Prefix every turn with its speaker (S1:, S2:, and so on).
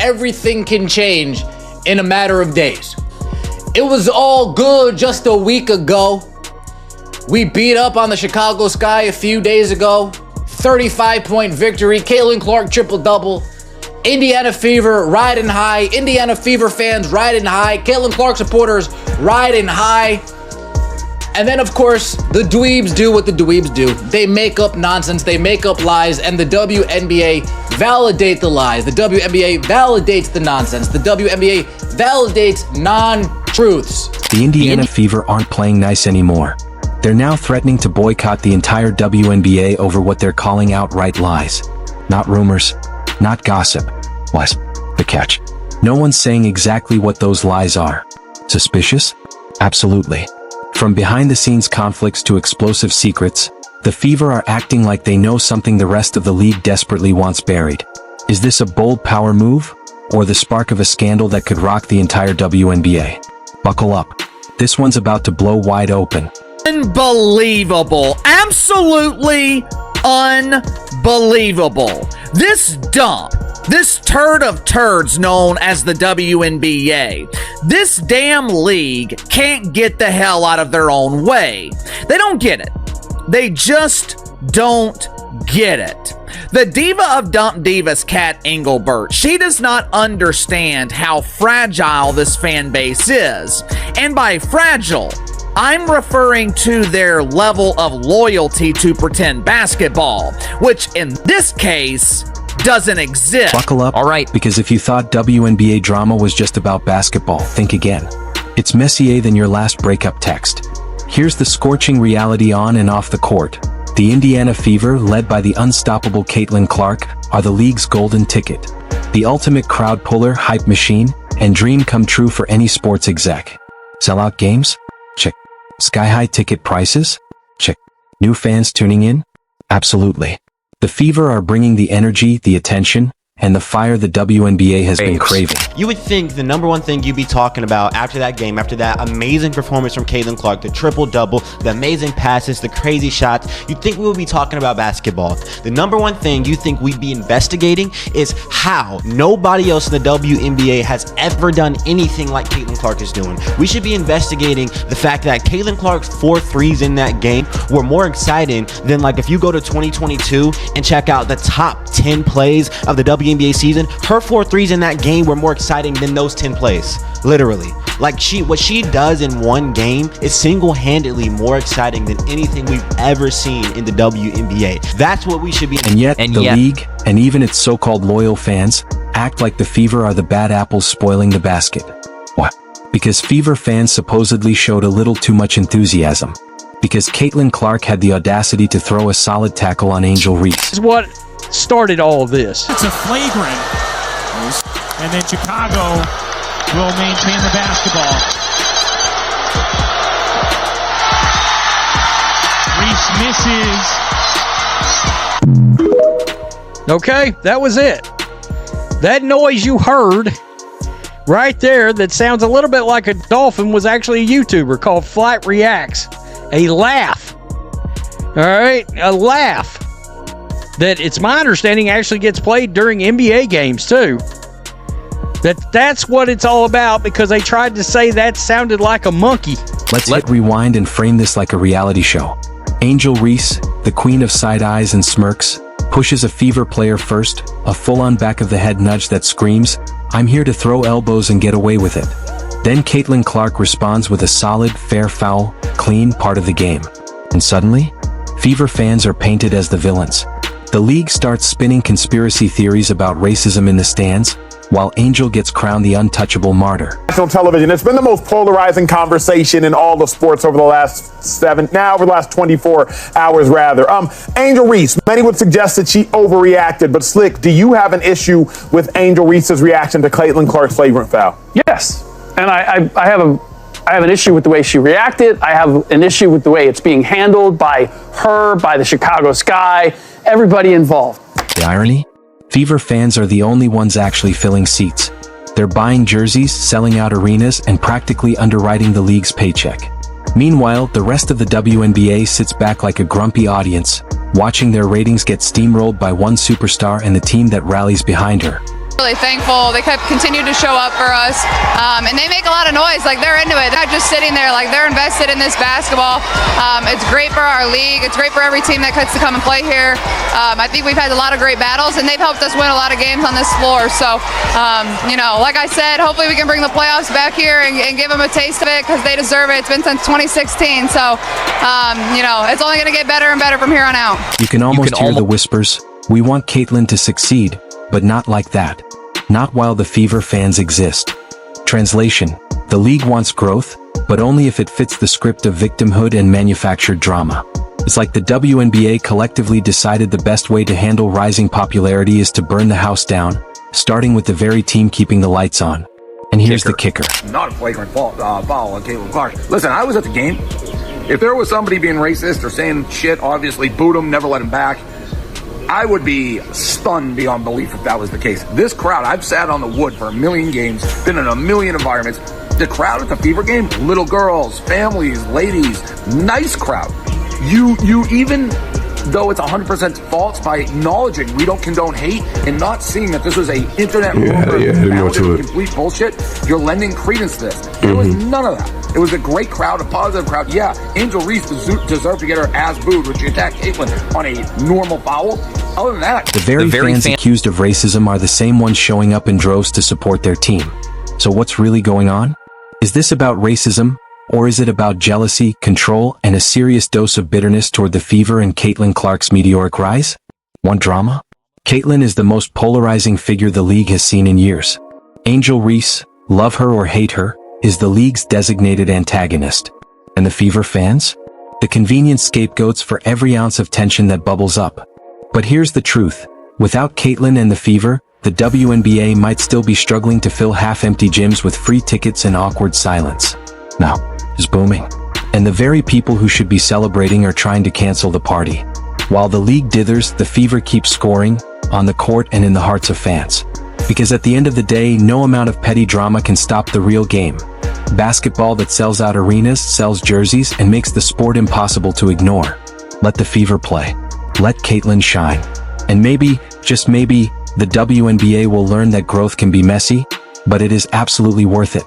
S1: everything can change in a matter of days. It was all good just a week ago. We beat up on the Chicago Sky a few days ago. 35-point victory. Caitlin Clark triple-double. Indiana Fever riding high. Indiana Fever fans riding high. Caitlin Clark supporters riding high. And then, of course, the dweebs do what the dweebs do. They make up nonsense. They make up lies. And the WNBA validate the lies. The WNBA validates the nonsense. The WNBA validates non-truths.
S2: The Indiana Fever aren't playing nice anymore. They're now threatening to boycott the entire WNBA over what they're calling outright lies. Not rumors, not gossip. What's the catch? No one's saying exactly what those lies are. Suspicious? Absolutely. From behind-the-scenes conflicts to explosive secrets, the Fever are acting like they know something the rest of the league desperately wants buried. Is this a bold power move, or the spark of a scandal that could rock the entire WNBA? Buckle up. This one's about to blow wide open.
S3: Unbelievable. Absolutely unbelievable. This dump, this turd of turds known as the WNBA, this damn league can't get the hell out of their own way. They don't get it. They just don't get it. The diva of dump divas, Kat Engelbert, she does not understand how fragile this fan base is. And by fragile, I'm referring to their level of loyalty to pretend basketball, which in this case doesn't exist.
S2: Buckle up, alright, because if you thought WNBA drama was just about basketball, think again. It's messier than your last breakup text. Here's the scorching reality on and off the court. The Indiana Fever, led by the unstoppable Caitlin Clark, are the league's golden ticket. The ultimate crowd puller, hype machine, and dream come true for any sports exec. Sellout games? Check. Sky-high ticket prices? Check. New fans tuning in? Absolutely. The Fever are bringing the energy, the attention, and the fire the WNBA has been craving.
S4: You would think the number one thing you'd be talking about after that game, after that amazing performance from Caitlin Clark, the triple-double, the amazing passes, the crazy shots, you'd think we would be talking about basketball. The number one thing you think we'd be investigating is how nobody else in the WNBA has ever done anything like Caitlin Clark is doing. We should be investigating the fact that Caitlin Clark's 4 threes in that game were more exciting than, like, if you go to 2022 and check out the top 10 plays of the WNBA season, her 4 threes in that game were more exciting than those 10 plays. Literally. Like, what she does in one game is single-handedly more exciting than anything we've ever seen in the WNBA. That's what we should be.
S2: And yet, the league, and even its so-called loyal fans, act like the Fever are the bad apples spoiling the basket. What? Because Fever fans supposedly showed a little too much enthusiasm. Because Caitlin Clark had the audacity to throw a solid tackle on Angel Reese.
S5: This is what started all of this.
S6: It's a flagrant. And then Chicago will maintain the basketball. Reese misses.
S5: Okay, that was it. That noise you heard right there that sounds a little bit like a dolphin was actually a YouTuber called Flight Reacts. A laugh. All right, a laugh. That it's my understanding actually gets played during NBA games too. That's what it's all about, because they tried to say that sounded like a monkey.
S2: Let's hit rewind and frame this like a reality show. Angel Reese, the queen of side eyes and smirks, pushes a Fever player first, a full-on back-of-the-head nudge that screams, "I'm here to throw elbows and get away with it." Then Caitlin Clark responds with a solid, fair foul, clean part of the game. And suddenly, Fever fans are painted as the villains. The league starts spinning conspiracy theories about racism in the stands, while Angel gets crowned the untouchable martyr.
S7: National television, it's been the most polarizing conversation in all of sports over the last 24 hours rather. Angel Reese, many would suggest that she overreacted, but Slick, do you have an issue with Angel Reese's reaction to Caitlin Clark's flagrant foul?
S8: Yes, and I have an issue with the way she reacted. I have an issue with the way it's being handled by her, by the Chicago Sky, everybody involved.
S2: The irony? Fever fans are the only ones actually filling seats. They're buying jerseys, selling out arenas, and practically underwriting the league's paycheck. Meanwhile, the rest of the WNBA sits back like a grumpy audience, watching their ratings get steamrolled by one superstar and the team that rallies behind her.
S9: Really thankful. They continued to show up for us, and they make a lot of noise. Like, they're into it. They're not just sitting there. Like, they're invested in this basketball. It's great for our league. It's great for every team that gets to come and play here. I think we've had a lot of great battles, and they've helped us win a lot of games on this floor. So, like I said, hopefully we can bring the playoffs back here and give them a taste of it, because they deserve it. It's been since 2016. So, it's only going to get better and better from here on out.
S2: You can almost hear the whispers. We want Caitlin to succeed, but not like that. Not while the Fever fans exist. Translation: the league wants growth, but only if it fits the script of victimhood and manufactured drama. It's like the WNBA collectively decided the best way to handle rising popularity is to burn the house down, starting with the very team keeping the lights on. And here's the kicker.
S10: Not a flagrant foul on Caitlin Clark. Listen, I was at the game. If there was somebody being racist or saying shit, obviously boot him, never let him back. I would be stunned beyond belief if that was the case. This crowd, I've sat on the wood for a million games, been in a million environments. The crowd at the Fever game, little girls, families, ladies, nice crowd. You even though it's 100% false, by acknowledging we don't condone hate and not seeing that this was a internet rumor, complete bullshit, you're lending credence to this. There was none of that. It was a great crowd, a positive crowd. Yeah, Angel Reese deserved to get her ass booed when she attacked Caitlin on a normal foul. Other than that,
S2: the very fans accused of racism are the same ones showing up in droves to support their team. So what's really going on? Is this about racism? Or is it about jealousy, control, and a serious dose of bitterness toward the Fever and Caitlin Clark's meteoric rise? Want drama? Caitlin is the most polarizing figure the league has seen in years. Angel Reese, love her or hate her, is the league's designated antagonist. And the Fever fans? The convenient scapegoats for every ounce of tension that bubbles up. But here's the truth. Without Caitlin and the Fever, the WNBA might still be struggling to fill half-empty gyms with free tickets and awkward silence. Now, is booming. And the very people who should be celebrating are trying to cancel the party. While the league dithers, the Fever keeps scoring, on the court and in the hearts of fans. Because at the end of the day, no amount of petty drama can stop the real game. Basketball that sells out arenas, sells jerseys, and makes the sport impossible to ignore. Let the Fever play. Let Caitlin shine. And maybe, just maybe, the WNBA will learn that growth can be messy, but it is absolutely worth it.